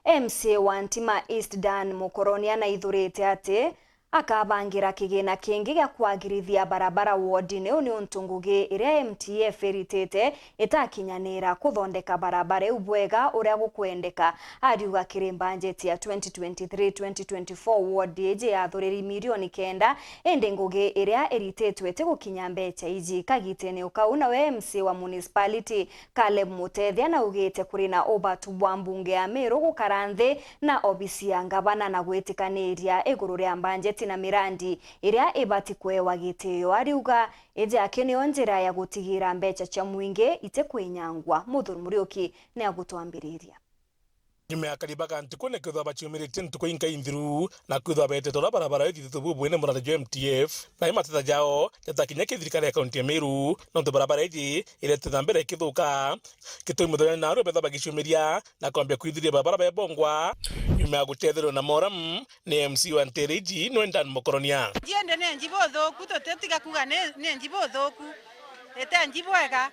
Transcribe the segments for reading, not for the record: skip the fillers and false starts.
MC wa Ntima East Dan Mukoronia na ithurite ati akabangira kigina kingi gya kwagirithia barabara ward-ini ni untungugi iria MTF eritete itakinyanira kuthondeka barabara ubwega uria gukwendeka. Ariuga kiri budget ya 2023-2024 ward iji ya thuriri milioni 9 ende ngugi iria eritetwe ite gukinya mbeca iji kagitene ukau nawe MC wa municipality Caleb Mutethia na ugite kuri na obatu wa mbunge ya Meru gukaranthi na obisi ya ngavana na gwitikaniria iguru ria budget na mirandi iria ibati kwewa gitio. Ariuga ije akeneo njira ya gutigira mbeca cia mwingi ite kwinyangwa. Muthuri Muriuki ni agutwambiriria nyuma ya karibaga ntikone kwithwa bachiumirite ntuko inka inthiru na kwithwa bete tora barabara ithithu bubwene murada wa MTF na imateta jao jatakinya kithirikari ya kaunti ya Meru no barabara iji ireteta mbere kithuka kitoi muthenya na ro betha bagichumiria na kwambia kwithiria barabara ya bongwa nyuma ya gutethero na moram ni MC wa Ntereji no Dan Mukoronia jiende ne njibo thoku totetiga kuga ne njibo thoku ete njibwega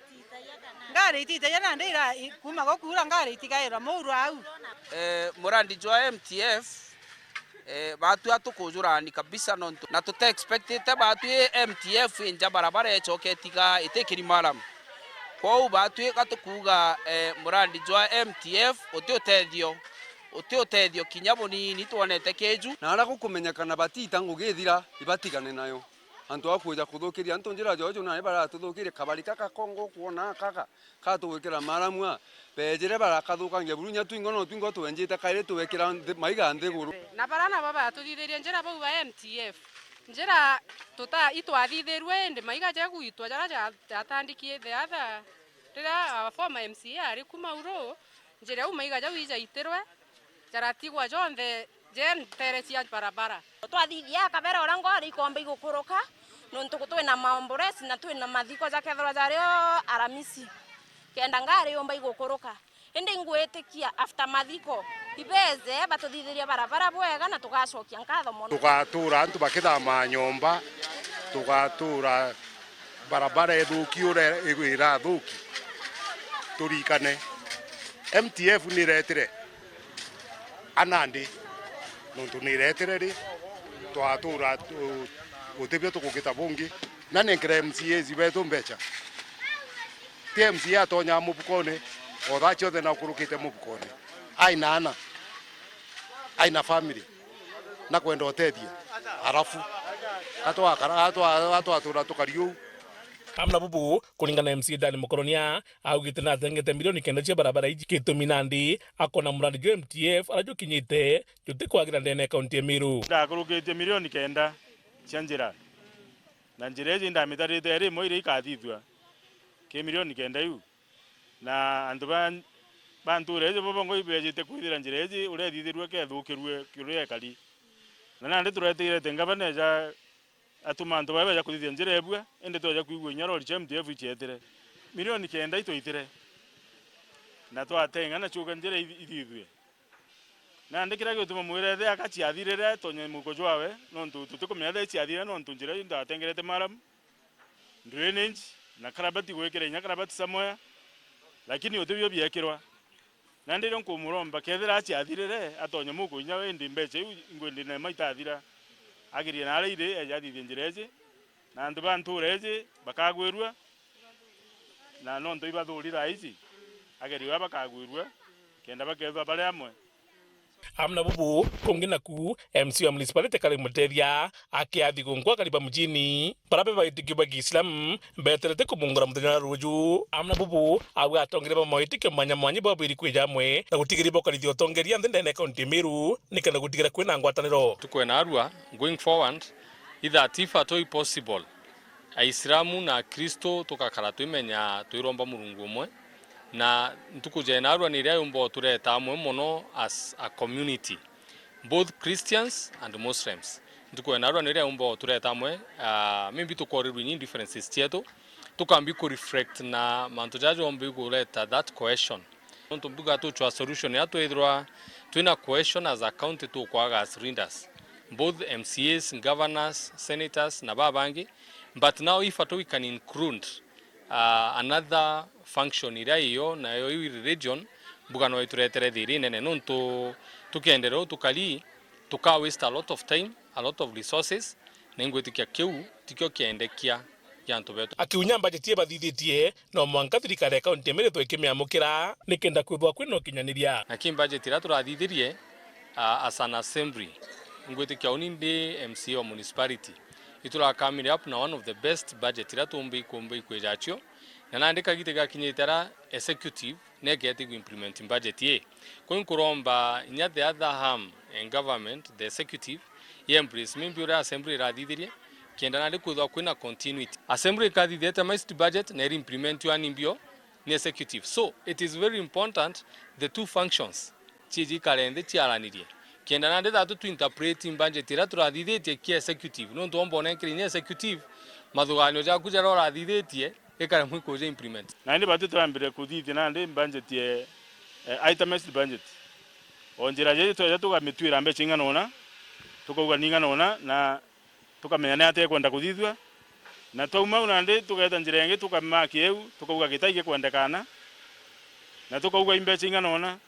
ngari itite yana ndira kuma gokura ngari itigaira mouru au murandi jwa MTF batu atukujurani kabisa nonto na tuta expected batu MTF inja barabara echoketiga itekiri maram kwa batu katukuga murandi jwa MTF utiotedio kinyaboni ni tuonete keju na ara gukumenyekana batita ngugithira ibatigane nayo antu akuja kuthukiria antu njira jojo na bara tuthukirie kabari kaka kongo kuona kaka katugwikira maramwa pejere bara kathukangia burunya twingo twenjite kaire tuwekira maiga nthiguru na barana baba tuthithirie njira bau ba MTF njira tuta itwathithirwe ndi maiga je guitwa jara jatandikie the other rira former MCA ari kuma uro njira u maiga jau ija itirwe jara tigwa jonthe jen teresia barabara twathithia kabera orango ari kombe igukuruka nontu twina maomboresi na twina mathiko ja kethora jario aramisi kenda ngari omba igukuruka indi ngwetikia after mathiko ibeze batuthithiria barabara bwega na tugacokia nkatho mono tugatura antu bakithama nyomba tugatura barabara ethuki ira thuki turikane MTF ni retire anandi nontu ni retire ri twatura utebia tukugita bungi na nenkere MCA zibetu mbecha TMCA tonya mubukone othacho the na kurukite mubukone aina family na kwenda otethia arafu atwa tukariu amna bubu kulingana na MC Dan Mukoronia augite na tengete milioni 9 cia barabara iji kitumi nandi akona murandi wa MTF arajo kinyite jute kwagira ndene kaunti ya Meru ndakurukite milioni 9 cia njira na njira iji ndamitarite ri moire ikathithwa ke milioni 9 yu na andu banture ije bobongo ibejite kwithira njira iji urethithirwe kethukirwe kiruye kali na nandi turetire tengavana ja atuma andu babe ja kuthithia njira ebwe ende toja kuigwa nyarori cha MTF ichetire milioni 9 itoitire na twatenga na chuka njira ithithwe na ndikira gutuma mwirete akachiathirire tonye muko jwawe nontu tutukumenya chiathire nontu njira ndatengerete maram drainage na karabati gwekera nya karabati samoya lakini utubyo byekirwa na ndiro nkumuromba kethira achiathirire atonye muko nya ndi mbeche ngwendi na maitathira agirie na reide ejathithie njira iji na andu bantureje bakagwirwa na nonto ibathurira ici ageriwa bakagwirwa kenda bakethwa bari amwe amna bubu kongina ku MC wa municipality Caleb Mutethia akiathi gungwa kariba mjini parabe baitikiba Islam beterete kumungura muthenya ruju amna bubu awe atongere ba moitike manya mwanyi babiri kwijamwe na gutigiri bokarithio tongeria ndende kaunti Meru nikana gutigira kwina ngwataniro tukwena arua going forward either tifa to possible aisilamu na Kristo tukakara twimenya twiromba murungu umwe na ntukujena arua ni ria umbo tureta amwe muno as a community both Christians and Muslims ntukwena arua ni ria umbo tureta amwe maybe tukorirwe ni differences tieto tukambi ku reflect na mantujajo ombi kuleta that cohesion ntu mbuga tu chwa solution ya twithwa twina cohesion as a county tu kwaga as leaders both MCAs, governors, senators na babangi but now if at we can include another function ira hiyo na hiyo region mbugano ituretere thiri nene nuntu tukendero tukali tuka waste a lot of time, a lot of resources nengwetikia kiu tikio kiendekia yantu betu akiunya budget ye bathithitie no mwanka thirikari account emeretwo ikimiamukira nikenda kwithwa kwino kinyaniria na kim budget ira turathithirie as an assembly ngwetikia uninde MC wa municipality itura coming up na one of the best budget ira tumbi kwejacho na nandika gite gakinyitara executive negeti ku implement budget ye ko kuromba inya the other arm in government the executive ye embrace member assembly rathithirie kenda nandi kwithwa kwina continuity assembly kathithiete maist budget na implement yo animbio ni executive so it is very important the two functions chiji kalende chiaranirie kenda nandi thatu to interpreting budget ira turathithitie ki executive no ndombo nenkiri ni executive mathuganyo ja kujara rathithitie ekara mwiko implement na ndi batu twambire kuthithia na ndi budget ye itemized budget onjira je tugamitwira mbe chingana ona tukauga ningana ona na tukamenya ne ate kwenda kuthithwa na twauma una ndi tugaeta njira ingi tukamaki eu tukauga gitaige kwendekana na tukauga imbe chingana ona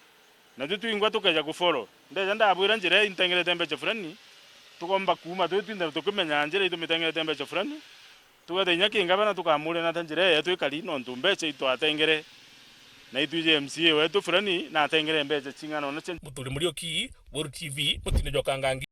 na tutuingwa tukaja kufollow ndeja ndabwira njira intengerete mbe fulani tukomba kuma twitinde tukumenya njira itumitengere mbe fulani tugatenya kinga bana tukamure na tanjire yetu ikali no ntumbeche itwatengere na ituje MCA wetu fulani na atengere mbeche chingana ona Muthuri Murioki, World TV, mutine jokangangi.